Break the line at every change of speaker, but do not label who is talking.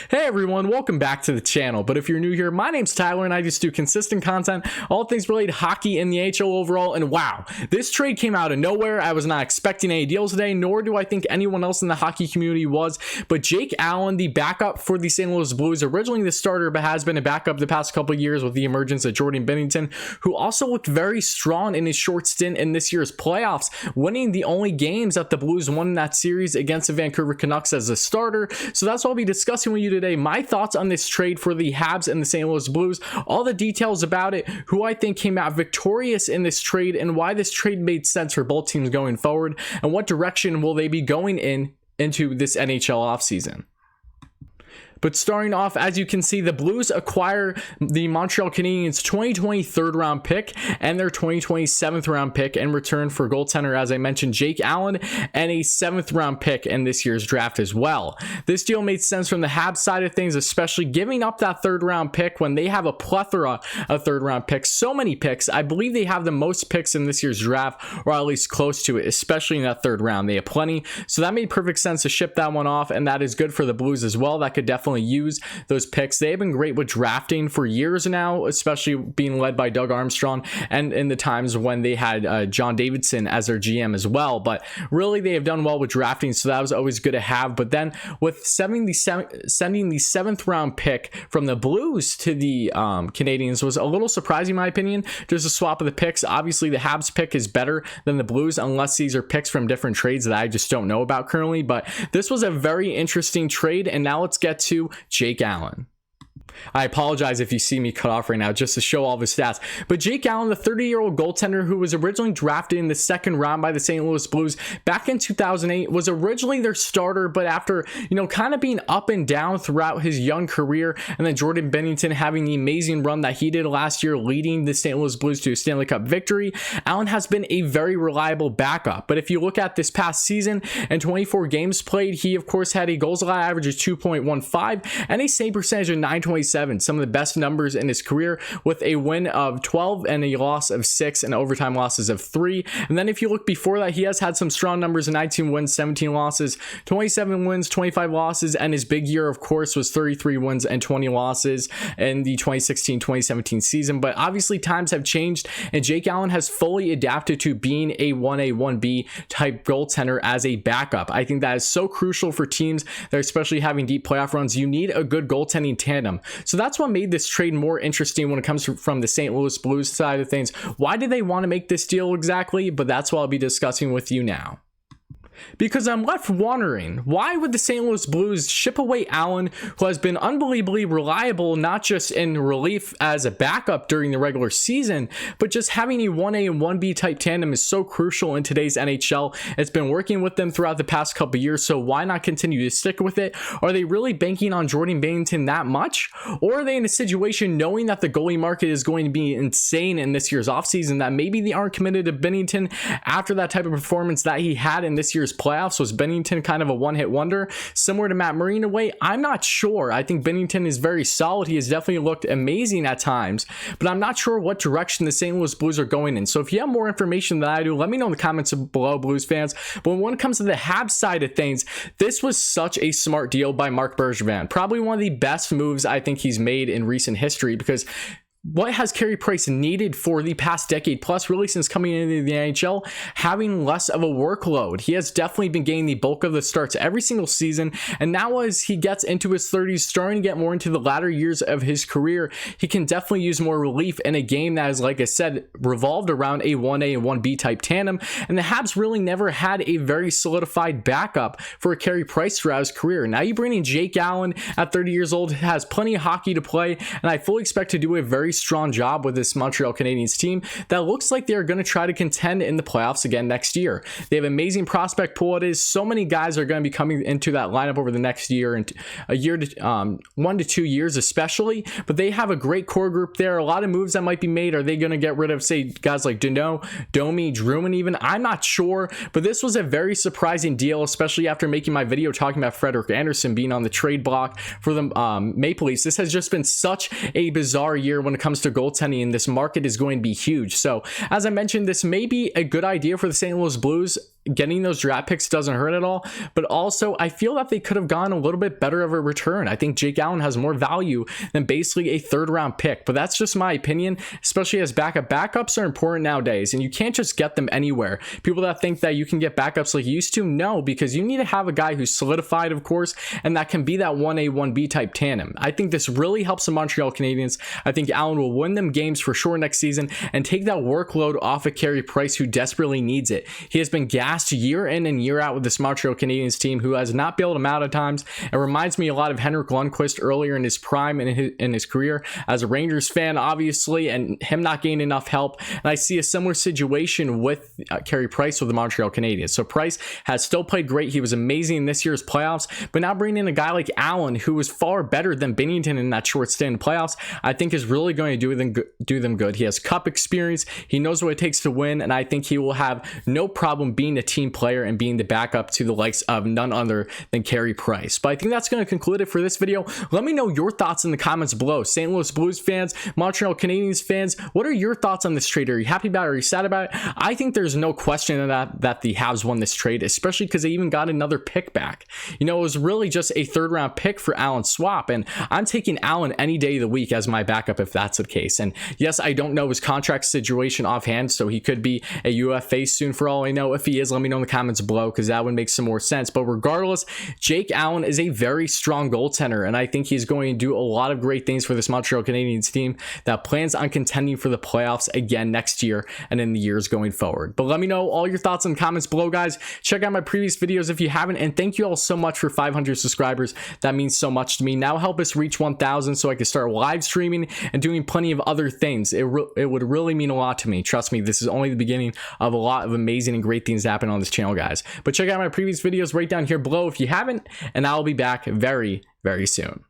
Hey everyone, welcome back to the channel. But if you're new here, my name's Tyler and I just do consistent content, all things related to hockey in the NHL overall. And wow, this trade came out of nowhere. I was not expecting any deals today, nor do I think anyone else in the hockey community was. But Jake Allen, the backup for the St. Louis Blues, originally the starter, but has been a backup the past couple of years with the emergence of Jordan Binnington, who also looked very strong in his short stint in this year's playoffs, winning the only games that the Blues won in that series against the Vancouver Canucks as a starter. So that's what I'll be discussing with you today. My thoughts on this trade for the Habs and the St. Louis Blues, all the details about it, who I think came out victorious in this trade, and why this trade made sense for both teams going forward, and what direction will they be going into this NHL offseason. But starting off, as you can see, the Blues acquire the Montreal Canadiens 2020 third round pick and their 2020 7th round pick in return for goaltender, as I mentioned, Jake Allen, and a 7th round pick in this year's draft as well. This deal made sense from the Habs side of things, especially giving up that third round pick when they have a plethora of third round picks. So many picks. I believe they have the most picks in this year's draft, or at least close to it, especially in that third round. They have plenty. So that made perfect sense to ship that one off, and that is good for the Blues as well. That could definitely use those picks. They have been great with drafting for years now, especially being led by Doug Armstrong, and in the times when they had John Davidson as their GM as well. But really, they have done well with drafting, so that was always good to have. But then with sending the 7th round pick from the Blues to the Canadiens was a little surprising in my opinion. Just a swap of the picks. Obviously, the Habs pick is better than the Blues, unless these are picks from different trades that I just don't know about currently. But this was a very interesting trade, and now let's get to Jake Allen. I apologize if you see me cut off right now just to show all of his stats. But Jake Allen, the 30-year-old goaltender who was originally drafted in the 2nd round by the St. Louis Blues back in 2008, was originally their starter, but after, kind of being up and down throughout his young career, and then Jordan Binnington having the amazing run that he did last year, leading the St. Louis Blues to a Stanley Cup victory, Allen has been a very reliable backup. But if you look at this past season and 24 games played, he of course had a goals allowed average of 2.15 and a save percentage of 927. Some of the best numbers in his career, with a win of 12 and a loss of 6 and overtime losses of 3. And then if you look before that, he has had some strong numbers: 19 wins, 17 losses, 27 wins, 25 losses, and his big year of course was 33 wins and 20 losses in the 2016-2017 season. But obviously times have changed, and Jake Allen has fully adapted to being a 1A 1B type goaltender as a backup. I think that is so crucial for teams that are especially having deep playoff runs. You need a good goaltending tandem. So that's what made this trade more interesting when it comes from the St. Louis Blues side of things. Why did they want to make this deal exactly? But that's what I'll be discussing with you now. Because I'm left wondering, why would the St. Louis Blues ship away Allen, who has been unbelievably reliable, not just in relief as a backup during the regular season, but just having a 1A and 1B type tandem is so crucial in today's NHL. It's been working with them throughout the past couple of years, so why not continue to stick with it? Are they really banking on Jordan Binnington that much? Or are they in a situation knowing that the goalie market is going to be insane in this year's offseason, that maybe they aren't committed to Binnington after that type of performance that he had in this year's playoffs? Was Binnington kind of a one-hit wonder, similar to Matt Murray in a way? I'm not sure. I think Binnington is very solid. He has definitely looked amazing at times, but I'm not sure what direction the St. Louis Blues are going in. So if you have more information than I do, let me know in the comments below, Blues fans. But when it comes to the Habs side of things, this was such a smart deal by Marc Bergevin. Probably one of the best moves I think he's made in recent history, because what has Carey Price needed for the past decade plus, really since coming into the NHL? Having less of a workload. He has definitely been getting the bulk of the starts every single season, and now as he gets into his 30s, starting to get more into the latter years of his career, he can definitely use more relief in a game that is, like I said, revolved around a 1A and 1B type tandem. And the Habs really never had a very solidified backup for Carey Price throughout his career. Now you bring in Jake Allen at 30 years old, has plenty of hockey to play, and I fully expect to do a very strong job with this Montreal Canadiens team that looks like they're going to try to contend in the playoffs again next year. They have amazing prospect pool. It is so many guys are going to be coming into that lineup over the next year, and a year to 1 to 2 years especially. But they have a great core group there. A lot of moves that might be made. Are they going to get rid of, say, guys like Dano, Domi, Drummond even? I'm not sure, but this was a very surprising deal, especially after making my video talking about Frederik Andersen being on the trade block for the Maple Leafs. This has just been such a bizarre year when it comes to goaltending, and this market is going to be huge. So as I mentioned, this may be a good idea for the St. Louis Blues getting those draft picks doesn't hurt at all, but also I feel that they could have gone a little bit better of a return. I think Jake Allen has more value than basically a third round pick, but that's just my opinion, especially as backups are important nowadays, and you can't just get them anywhere. People that think that you can get backups like you used to, no, because you need to have a guy who's solidified, of course, and that can be that 1A, 1B type tandem. I think this really helps the Montreal Canadiens. I think Allen will win them games for sure next season and take that workload off of Carey Price, who desperately needs it. He has been gassed year in and year out with this Montreal Canadiens team, who has not bailed him out at times. It reminds me a lot of Henrik Lundqvist earlier in his prime in his career as a Rangers fan, obviously, and him not getting enough help. And I see a similar situation with Carey Price with the Montreal Canadiens. So Price has still played great. He was amazing in this year's playoffs, but now bringing in a guy like Allen, who was far better than Binnington in that short stint in playoffs, I think is really going to do them good. He has cup experience. He knows what it takes to win, and I think he will have no problem being a team player and being the backup to the likes of none other than Carey Price. But I think that's going to conclude it for this video. Let me know your thoughts in the comments below. St. Louis Blues fans, Montreal Canadiens fans, what are your thoughts on this trade? Are you happy about it? Are you sad about it? I think there's no question that the Habs won this trade, especially because they even got another pick back. You know, it was really just a third round pick for Allen swap, and I'm taking Allen any day of the week as my backup if that's the case. And yes, I don't know his contract situation offhand, so he could be a UFA soon for all I know. If he is, let me know in the comments below, because that would make some more sense. But regardless, Jake Allen is a very strong goaltender, and I think he's going to do a lot of great things for this Montreal Canadiens team that plans on contending for the playoffs again next year and in the years going forward. But let me know all your thoughts in the comments below, guys. Check out my previous videos if you haven't, and thank you all so much for 500 subscribers. That means so much to me. Now help us reach 1,000 so I can start live streaming and doing plenty of other things. It would really mean a lot to me. Trust me, this is only the beginning of a lot of amazing and great things that happen on this channel, guys. But check out my previous videos right down here below if you haven't, and I'll be back very, very soon.